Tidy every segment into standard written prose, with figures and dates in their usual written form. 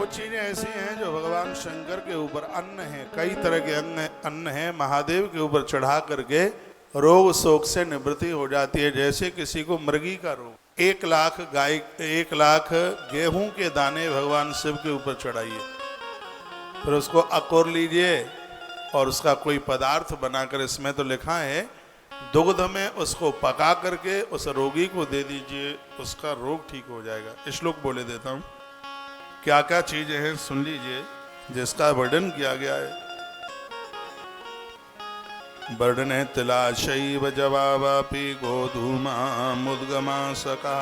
कुछ चीजें ऐसी हैं जो भगवान शंकर के ऊपर अन्न है, कई तरह के अन्न है, महादेव के ऊपर चढ़ा करके रोग शोक से निवृत्ति हो जाती है। जैसे किसी को मृगी का रोग, 1,00,000 गेहूं के दाने भगवान शिव के ऊपर चढ़ाइए, फिर उसको अकोर लीजिए और उसका कोई पदार्थ बनाकर, इसमें तो लिखा है दुग्ध में उसको पका करके उस रोगी को दे दीजिए, उसका रोग ठीक हो जाएगा। श्लोक बोले देता हूं, क्या क्या चीजें हैं सुन लीजिए जिसका वर्णन किया गया है। वर्णन है तिलाशैव जवावापि गोधूमा मुद्गमा सका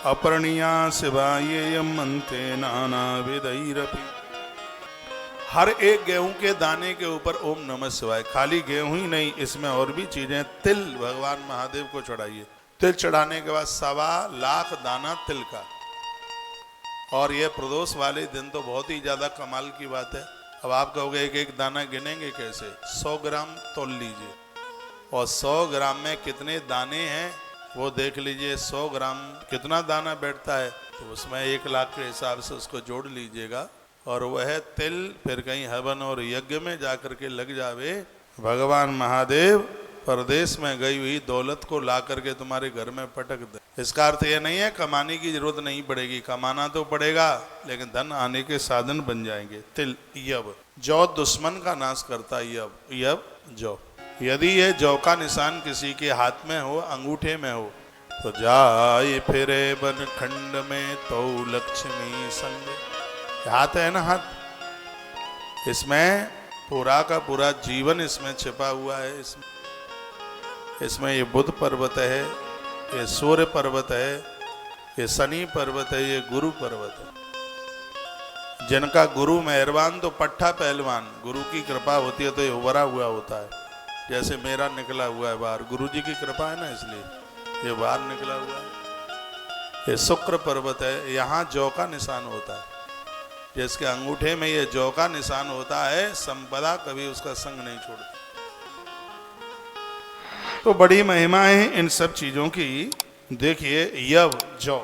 अपरणीया शिवाय मंते नाना विदैरपि। हर एक गेहूं के दाने के ऊपर ओम नमः शिवाय। खाली गेहूं ही नहीं, इसमें और भी चीजें। तिल भगवान महादेव को चढ़ाइए, तिल चढ़ाने के बाद 1,25,000 दाना तिल का। और ये प्रदोष वाले दिन तो बहुत ही ज्यादा कमाल की बात है। अब आप कहोगे एक एक दाना गिनेंगे कैसे? 100 ग्राम तोल लीजिए और 100 ग्राम में कितने दाने हैं वो देख लीजिए। 100 ग्राम कितना दाना बैठता है, तो उसमें 1,00,000 के हिसाब से उसको जोड़ लीजिएगा। और वह तिल फिर कहीं हवन और यज्ञ में जाकर के लग जावे, भगवान महादेव परदेश में गई हुई दौलत को ला करके तुम्हारे घर में पटक दे। इसका अर्थ यह नहीं है कमाने की जरूरत नहीं पड़ेगी, कमाना तो पड़ेगा लेकिन धन आने के साधन बन जाएंगे। तिल, यव, जौ दुश्मन का नाश करता है। यव जौ, यदि यह जौ का निशान किसी के हाथ में हो, अंगूठे में हो, तो जाए फिरे वन खंड में तो लक्ष्मी संग। हाथ है ना, हाथ, इसमें पूरा का पूरा जीवन इसमें छिपा हुआ है। इसमें ये बुध पर्वत है, ये सूर्य पर्वत है, ये शनि पर्वत है, ये गुरु पर्वत है। जिनका गुरु मेहरबान तो पट्ठा पहलवान, गुरु की कृपा होती है तो ये उभरा हुआ होता है। जैसे मेरा निकला हुआ है बाहर, गुरु जी की कृपा है ना, इसलिए ये बाहर निकला हुआ है। ये शुक्र पर्वत है, यहाँ जौ का निशान होता है। जिसके अंगूठे में ये जौ का निशान होता है, संपदा कभी उसका संग नहीं छोड़ती। तो बड़ी महिमा है इन सब चीजों की। देखिए, यव जौ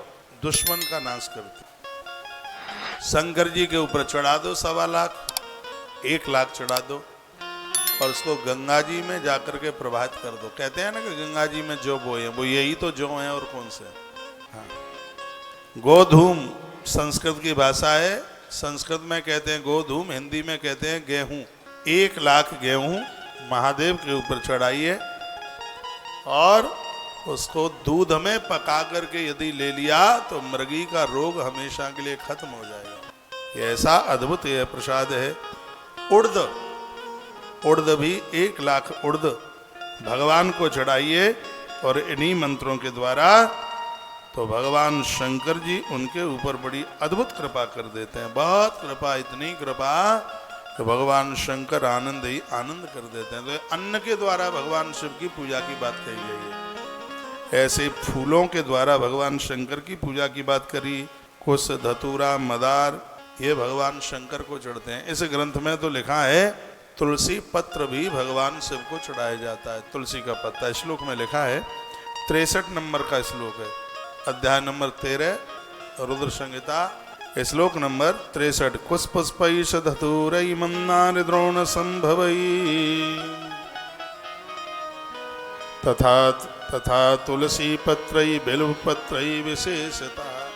दुश्मन का नाश करती। शंकर जी के ऊपर चढ़ा दो 1,25,000, 1,00,000 चढ़ा दो और उसको गंगा जी में जाकर के प्रवाहित कर दो। कहते हैं ना कि गंगा जी में जौ बोए, वो यही तो जौ है और कौन से। हाँ, गोधूम संस्कृत की भाषा है, संस्कृत में कहते हैं गोधूम, हिंदी में कहते हैं गेहूं। 1,00,000 गेहूं महादेव के ऊपर चढ़ाइए और उसको दूध में पका करके यदि ले लिया तो मृगी का रोग हमेशा के लिए खत्म हो जाएगा। ये ऐसा अद्भुत यह प्रसाद है। उड़द भी 1,00,000 उड़द भगवान को चढ़ाइए और इन्हीं मंत्रों के द्वारा तो भगवान शंकर जी उनके ऊपर बड़ी अद्भुत कृपा कर देते हैं। बहुत कृपा, इतनी कृपा तो भगवान शंकर आनंद ही आनंद कर देते हैं। तो अन्न के द्वारा भगवान शिव की पूजा की बात कही गई है। ऐसे फूलों के द्वारा भगवान शंकर की पूजा की बात करी। कुश, धतूरा, मदार, ये भगवान शंकर को चढ़ते हैं। इस ग्रंथ में तो लिखा है तुलसी पत्र भी भगवान शिव को चढ़ाया जाता है। तुलसी का पत्ता श्लोक में लिखा है, 63 नंबर का श्लोक है, अध्याय नंबर 13, रुद्र संहिता, श्लोक नंबर 63। कुशपुष्पैष धतूरै मन्नार द्रोण संभवै तथा तुलसी पत्रै बिल्व पत्रै विशेषता।